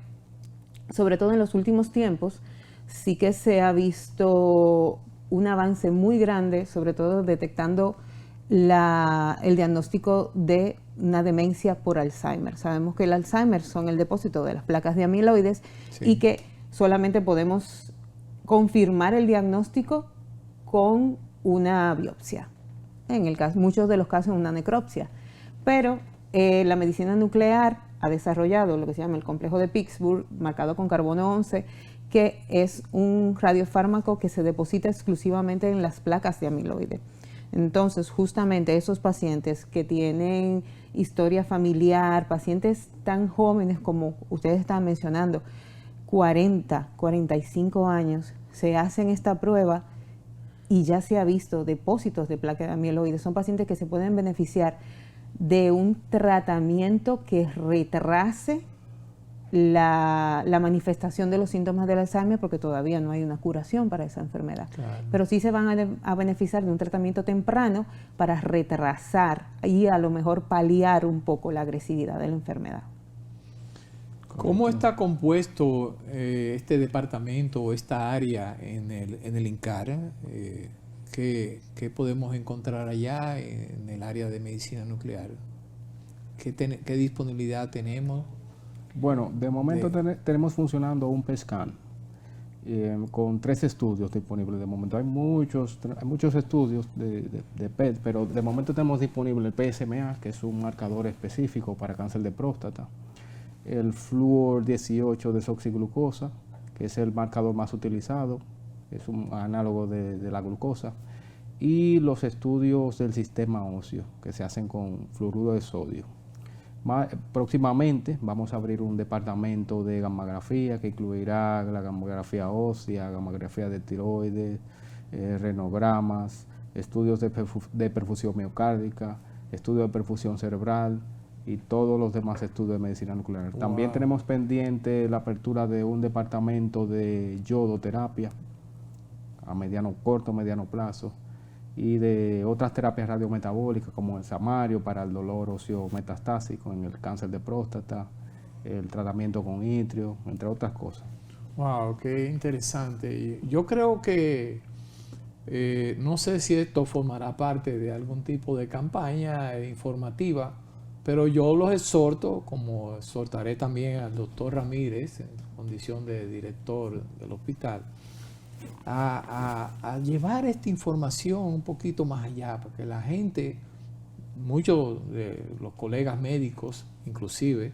sobre todo en los últimos tiempos, sí que se ha visto un avance muy grande, sobre todo detectando el diagnóstico de una demencia por Alzheimer. Sabemos que el Alzheimer son el depósito de las placas de amiloides, sí, y que solamente podemos confirmar el diagnóstico con una biopsia. En muchos de los casos una necropsia. Pero la medicina nuclear ha desarrollado lo que se llama el complejo de Pittsburgh, marcado con carbono 11, que es un radiofármaco que se deposita exclusivamente en las placas de amiloide. Entonces, justamente esos pacientes que tienen historia familiar, pacientes tan jóvenes como ustedes estaban mencionando, 40, 45 años, se hacen esta prueba y ya se ha visto depósitos de placa de amiloide. Son pacientes que se pueden beneficiar de un tratamiento que retrase la manifestación de los síntomas del Alzheimer, porque todavía no hay una curación para esa enfermedad. Claro. Pero sí se van a beneficiar de un tratamiento temprano para retrasar y a lo mejor paliar un poco la agresividad de la enfermedad. ¿Cómo está compuesto este departamento o esta área en el INCAR, ¿Qué podemos encontrar allá en el área de medicina nuclear? ¿Qué disponibilidad tenemos? Bueno, de momento tenemos funcionando un PET-scan con 3 estudios disponibles. De momento hay muchos estudios de PET, pero de momento tenemos disponible el PSMA, que es un marcador específico para cáncer de próstata, el flúor 18 desoxiglucosa, que es el marcador más utilizado, es un análogo de la glucosa, y los estudios del sistema óseo, que se hacen con fluoruro de sodio. Próximamente vamos a abrir un departamento de gammagrafía que incluirá la gammagrafía ósea, gammagrafía de tiroides, renogramas, estudios de perfusión miocárdica, estudios de perfusión cerebral y todos los demás estudios de medicina nuclear. Wow. También tenemos pendiente la apertura de un departamento de yodoterapia a corto, mediano plazo, y de otras terapias radiometabólicas como el samario para el dolor óseo metastásico en el cáncer de próstata, el tratamiento con itrio, entre otras cosas. Wow, qué interesante. Yo creo que no sé si esto formará parte de algún tipo de campaña informativa, pero yo los exhorto, como exhortaré también al doctor Ramírez, en condición de director del hospital, a llevar esta información un poquito más allá, porque la gente, muchos de los colegas médicos inclusive,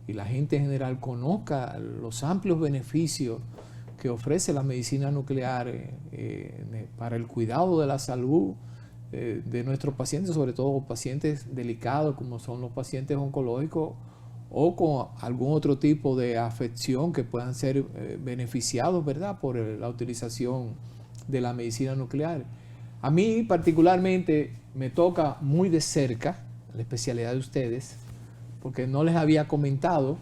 y la gente en general conozca los amplios beneficios que ofrece la medicina nuclear para el cuidado de la salud de nuestros pacientes, sobre todo pacientes delicados como son los pacientes oncológicos o con algún otro tipo de afección que puedan ser beneficiados, ¿verdad?, por la utilización de la medicina nuclear. A mí particularmente me toca muy de cerca la especialidad de ustedes, porque no les había comentado,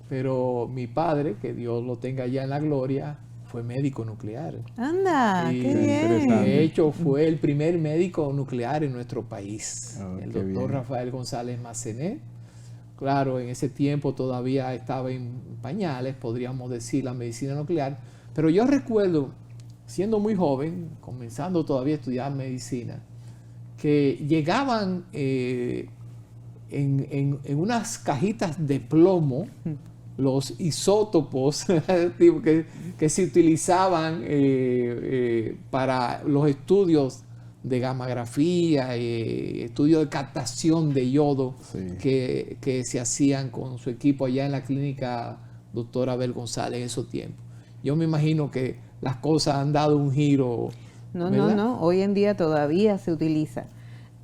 pero mi padre, que Dios lo tenga ya en la gloria, fue médico nuclear. ¡Anda! Y ¡Qué bien! de hecho fue el primer médico nuclear en nuestro país, el qué doctor bien. Rafael González Massenet. Claro, en ese tiempo todavía estaba en pañales, podríamos decir, la medicina nuclear, pero yo recuerdo, siendo muy joven, comenzando todavía a estudiar medicina, que llegaban en unas cajitas de plomo los isótopos que se utilizaban para los estudios de gammagrafía, estudios de captación de yodo, Sí. que se hacían con su equipo allá en la clínica doctor Abel González en esos tiempos. Yo me imagino que las cosas han dado un giro. No, ¿verdad? no. Hoy en día todavía se utiliza.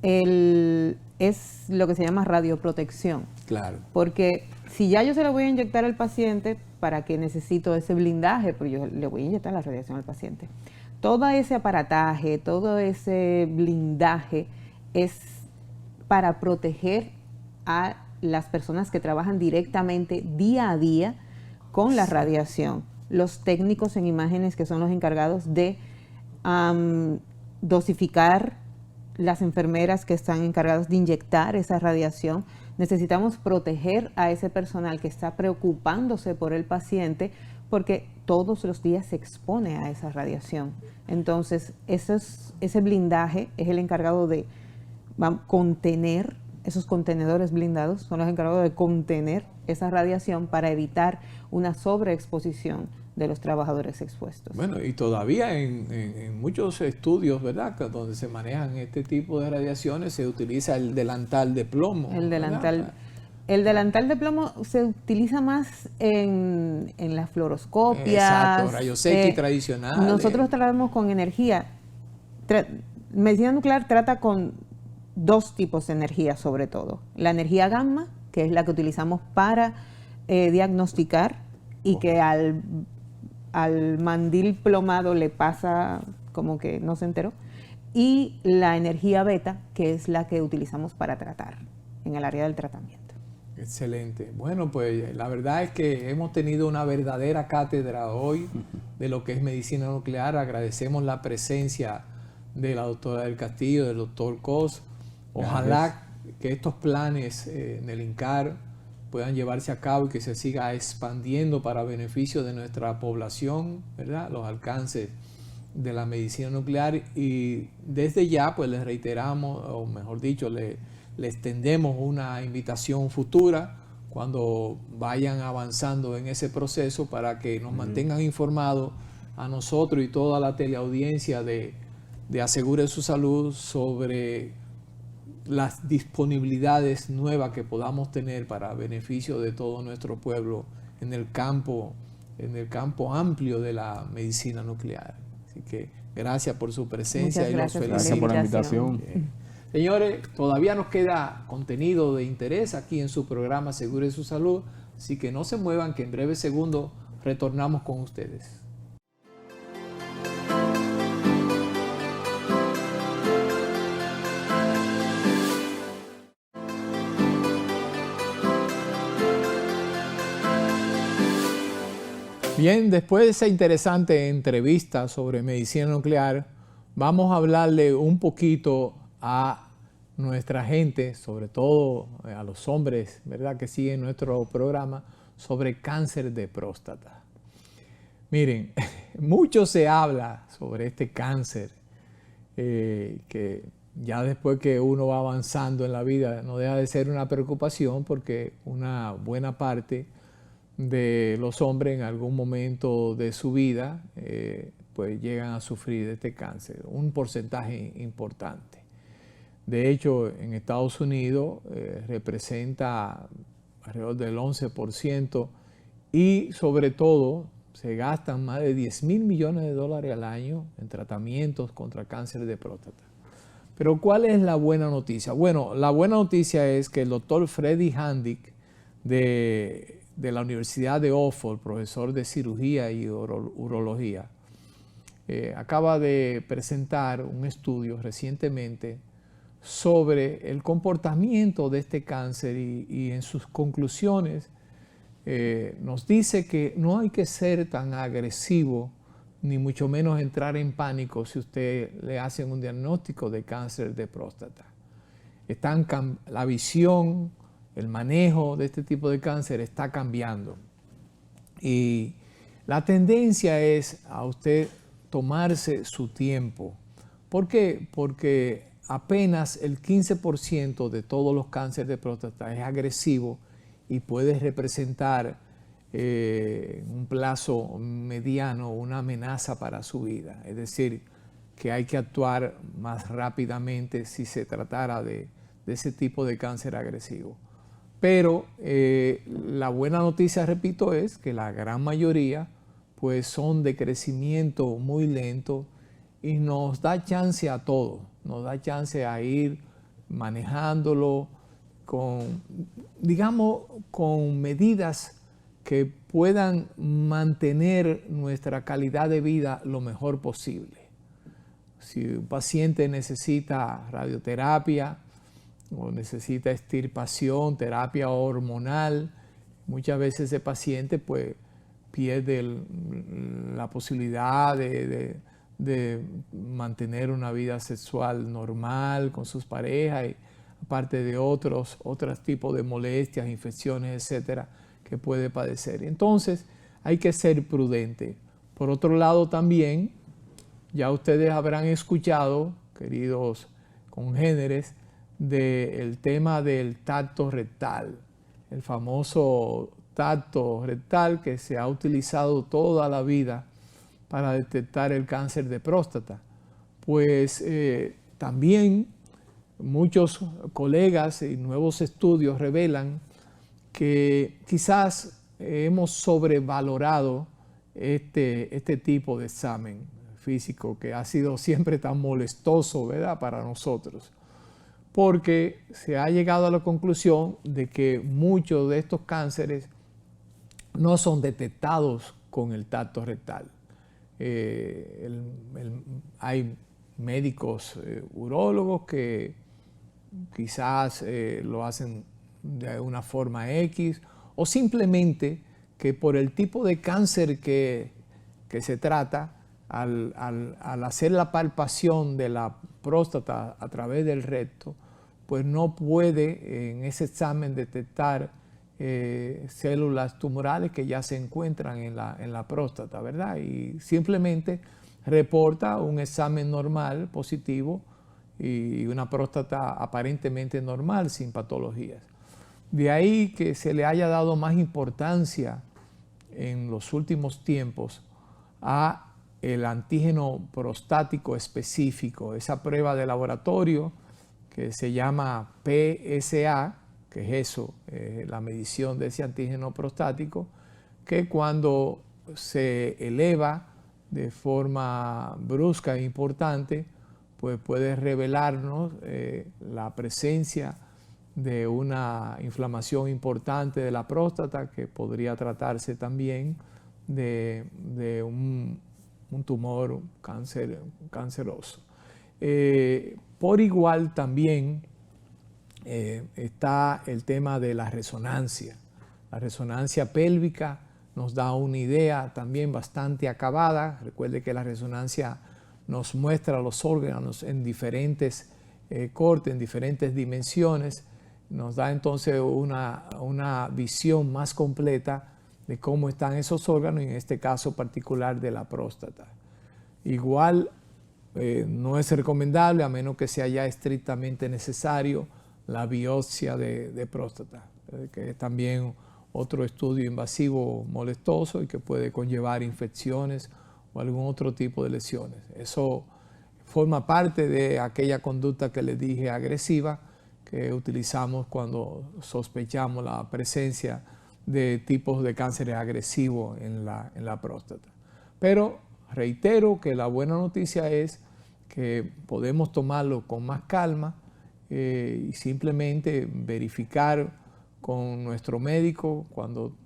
Es lo que se llama radioprotección. Claro. Porque si ya yo se lo voy a inyectar al paciente, ¿para qué necesito ese blindaje? Pues yo le voy a inyectar la radiación al paciente. Todo ese aparataje, todo ese blindaje es para proteger a las personas que trabajan directamente día a día con la radiación. Los técnicos en imágenes, que son los encargados de dosificar, las enfermeras que están encargadas de inyectar esa radiación. Necesitamos proteger a ese personal que está preocupándose por el paciente, porque todos los días se expone a esa radiación. Entonces, ese blindaje es el encargado de contener, esos contenedores blindados son los encargados de contener esa radiación para evitar una sobreexposición de los trabajadores expuestos. Bueno, y todavía en muchos estudios, ¿verdad?, donde se manejan este tipo de radiaciones, se utiliza el delantal de plomo. El ¿verdad? delantal de plomo se utiliza más en las fluoroscopias. Exacto, rayos X tradicionales. Nosotros tratamos con energía. Medicina nuclear trata con 2 tipos de energía, sobre todo. La energía gamma, que es la que utilizamos para diagnosticar y que al mandil plomado le pasa como que no se enteró. Y la energía beta, que es la que utilizamos para tratar, en el área del tratamiento. Excelente. Bueno, pues la verdad es que hemos tenido una verdadera cátedra hoy de lo que es medicina nuclear. Agradecemos la presencia de la doctora del Castillo, del doctor Cos. Ojalá que estos planes en el INCAR puedan llevarse a cabo y que se siga expandiendo para beneficio de nuestra población, ¿verdad? Los alcances de la medicina nuclear, y desde ya pues les reiteramos, o mejor dicho, le extendemos una invitación futura cuando vayan avanzando en ese proceso para que nos mantengan informados a nosotros y toda la teleaudiencia de Asegure Su Salud sobre las disponibilidades nuevas que podamos tener para beneficio de todo nuestro pueblo en el campo amplio de la medicina nuclear. Así que gracias por su presencia. Muchas y gracias los Gracias por la invitación. Señores, todavía nos queda contenido de interés aquí en su programa Asegure Su Salud, así que no se muevan, que en breves segundos retornamos con ustedes. Bien, después de esa interesante entrevista sobre medicina nuclear, vamos a hablarle un poquito a nuestra gente, sobre todo a los hombres, ¿verdad?, que siguen nuestro programa, sobre cáncer de próstata. Miren, mucho se habla sobre este cáncer, que ya después que uno va avanzando en la vida no deja de ser una preocupación, porque una buena parte de los hombres en algún momento de su vida pues llegan a sufrir de este cáncer, un porcentaje importante. De hecho, en Estados Unidos representa alrededor del 11%, y sobre todo se gastan más de 10.000 millones de dólares al año en tratamientos contra cáncer de próstata. Pero ¿cuál es la buena noticia? Bueno, la buena noticia es que el doctor Freddy Handick de la Universidad de Oxford, profesor de cirugía y urología, acaba de presentar un estudio recientemente sobre el comportamiento de este cáncer, y en sus conclusiones nos dice que no hay que ser tan agresivo, ni mucho menos entrar en pánico si usted le hacen un diagnóstico de cáncer de próstata. La visión, el manejo de este tipo de cáncer está cambiando, y la tendencia es a usted tomarse su tiempo. ¿Por qué? Porque apenas el 15% de todos los cánceres de próstata es agresivo y puede representar en un plazo mediano una amenaza para su vida. Es decir, que hay que actuar más rápidamente si se tratara de ese tipo de cáncer agresivo. Pero la buena noticia, repito, es que la gran mayoría pues son de crecimiento muy lento, y nos da chance a todo, nos da chance a ir manejándolo con, digamos, con medidas que puedan mantener nuestra calidad de vida lo mejor posible. Si un paciente necesita radioterapia o necesita extirpación, terapia hormonal, muchas veces ese paciente pues pierde la posibilidad de mantener una vida sexual normal con sus parejas, y aparte de otros tipos de molestias, infecciones, etcétera, que puede padecer. Entonces hay que ser prudente. Por otro lado también, ya ustedes habrán escuchado, queridos congéneres, del tema del tacto rectal, el famoso tacto rectal que se ha utilizado toda la vida para detectar el cáncer de próstata. Pues también muchos colegas y nuevos estudios revelan que quizás hemos sobrevalorado este tipo de examen físico, que ha sido siempre tan molestoso, ¿verdad?, para nosotros, porque se ha llegado a la conclusión de que muchos de estos cánceres no son detectados con el tacto rectal. Hay médicos urólogos que quizás lo hacen de una forma X, o simplemente que por el tipo de cáncer que se trata, al hacer la palpación de la próstata a través del recto, pues no puede en ese examen detectar células tumorales que ya se encuentran en la próstata, ¿verdad? Y simplemente reporta un examen normal, positivo, y una próstata aparentemente normal, sin patologías. De ahí que se le haya dado más importancia en los últimos tiempos a el antígeno prostático específico, esa prueba de laboratorio que se llama PSA, que es eso, la medición de ese antígeno prostático, que cuando se eleva de forma brusca e importante, pues puede revelarnos la presencia de una inflamación importante de la próstata, que podría tratarse también de un tumor canceroso. Por igual también está el tema de la resonancia. La resonancia pélvica nos da una idea también bastante acabada. Recuerde que la resonancia nos muestra los órganos en diferentes cortes, en diferentes dimensiones. Nos da entonces una visión más completa de cómo están esos órganos, y en este caso particular de la próstata. Igual no es recomendable, a menos que sea ya estrictamente necesario, la biopsia de próstata, que es también otro estudio invasivo molestoso y que puede conllevar infecciones o algún otro tipo de lesiones. Eso forma parte de aquella conducta que les dije agresiva, que utilizamos cuando sospechamos la presencia de tipos de cánceres agresivos en la próstata. Pero reitero que la buena noticia es que podemos tomarlo con más calma y simplemente verificar con nuestro médico cuando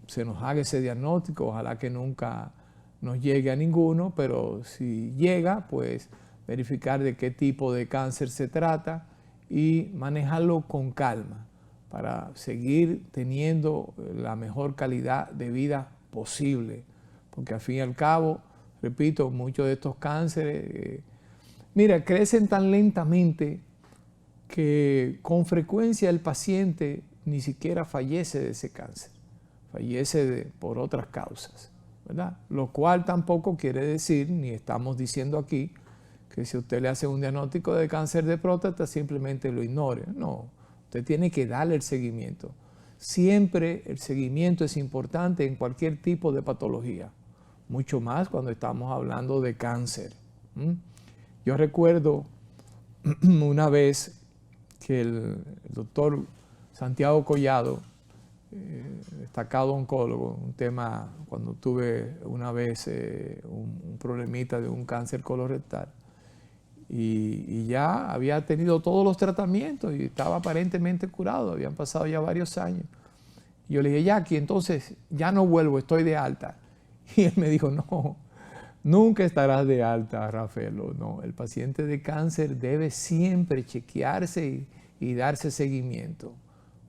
se nos haga ese diagnóstico. Ojalá que nunca nos llegue a ninguno, pero si llega, pues verificar de qué tipo de cáncer se trata y manejarlo con calma para seguir teniendo la mejor calidad de vida posible. Porque al fin y al cabo, repito, muchos de estos cánceres, mira, crecen tan lentamente que con frecuencia el paciente ni siquiera fallece de ese cáncer, fallece por otras causas, ¿verdad? Lo cual tampoco quiere decir, ni estamos diciendo aquí, que si usted le hace un diagnóstico de cáncer de próstata, simplemente lo ignore. No, usted tiene que darle el seguimiento. Siempre el seguimiento es importante en cualquier tipo de patología, mucho más cuando estamos hablando de cáncer. Yo recuerdo una vez que el doctor Santiago Collado, destacado oncólogo, un tema cuando tuve una vez un problemita de un cáncer colorectal, y ya había tenido todos los tratamientos y estaba aparentemente curado, habían pasado ya varios años. Y yo le dije, Jackie, entonces ya no vuelvo, estoy de alta. Y él me dijo, no, nunca estarás de alta, Rafael. No, el paciente de cáncer debe siempre chequearse y darse seguimiento,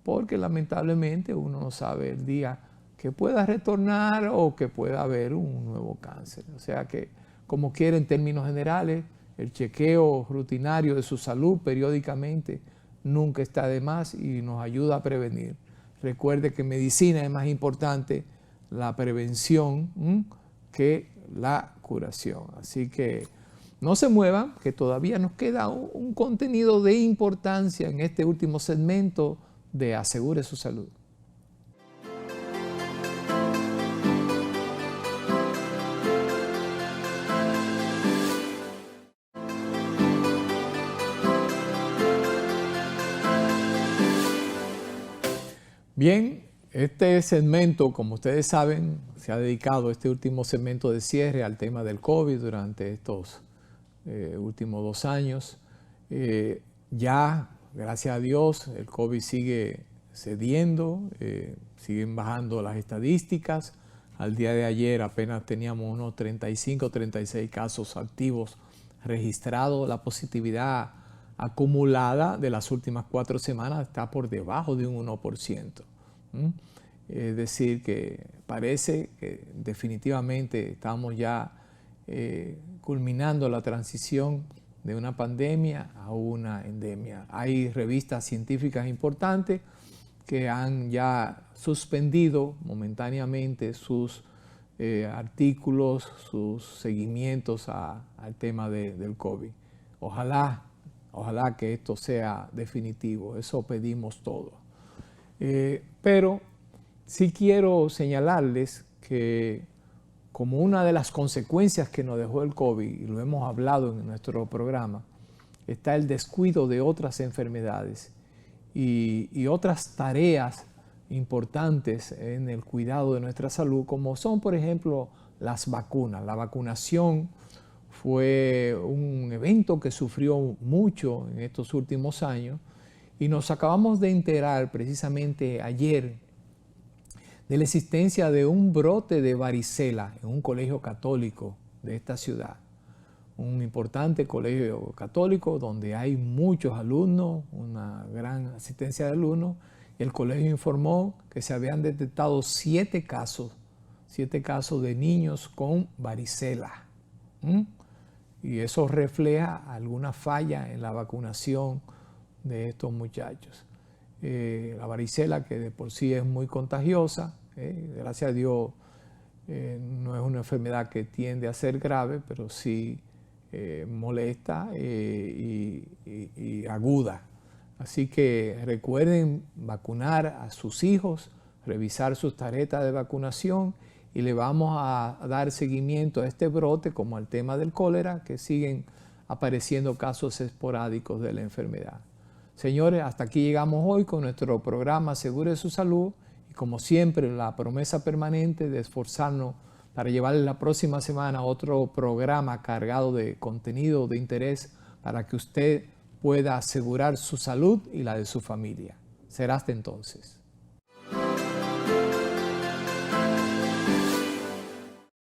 porque lamentablemente uno no sabe el día que pueda retornar o que pueda haber un nuevo cáncer. O sea que, como quiera, en términos generales, el chequeo rutinario de su salud periódicamente nunca está de más y nos ayuda a prevenir. Recuerde que en medicina es más importante la prevención que la curación. Así que no se muevan, que todavía nos queda un contenido de importancia en este último segmento de Asegure su Salud. Bien, este segmento, como ustedes saben, se ha dedicado este último segmento de cierre al tema del COVID durante estos últimos 2 años. Ya, gracias a Dios, el COVID sigue cediendo, siguen bajando las estadísticas. Al día de ayer apenas teníamos unos 35, 36 casos activos registrados. La positividad acumulada de las últimas 4 semanas está por debajo de un 1%. Es decir, que parece que definitivamente estamos ya culminando la transición de una pandemia a una endemia. Hay revistas científicas importantes que han ya suspendido momentáneamente sus artículos, sus seguimientos al tema del COVID. Ojalá que esto sea definitivo, eso pedimos todos. Pero sí quiero señalarles que como una de las consecuencias que nos dejó el COVID, y lo hemos hablado en nuestro programa, está el descuido de otras enfermedades y otras tareas importantes en el cuidado de nuestra salud, como son, por ejemplo, las vacunas. La vacunación fue un evento que sufrió mucho en estos últimos años y nos acabamos de enterar precisamente ayer de la existencia de un brote de varicela en un colegio católico de esta ciudad. Un importante colegio católico donde hay muchos alumnos, una gran asistencia de alumnos. El colegio informó que se habían detectado 7 casos de niños con varicela. Y eso refleja alguna falla en la vacunación de estos muchachos. La varicela, que de por sí es muy contagiosa, gracias a Dios no es una enfermedad que tiende a ser grave, pero sí molesta y aguda. Así que recuerden vacunar a sus hijos, revisar sus tarjetas de vacunación y le vamos a dar seguimiento a este brote como al tema del cólera, que siguen apareciendo casos esporádicos de la enfermedad. Señores, hasta aquí llegamos hoy con nuestro programa Asegure su Salud y como siempre la promesa permanente de esforzarnos para llevarles la próxima semana otro programa cargado de contenido de interés para que usted pueda asegurar su salud y la de su familia. Será hasta entonces.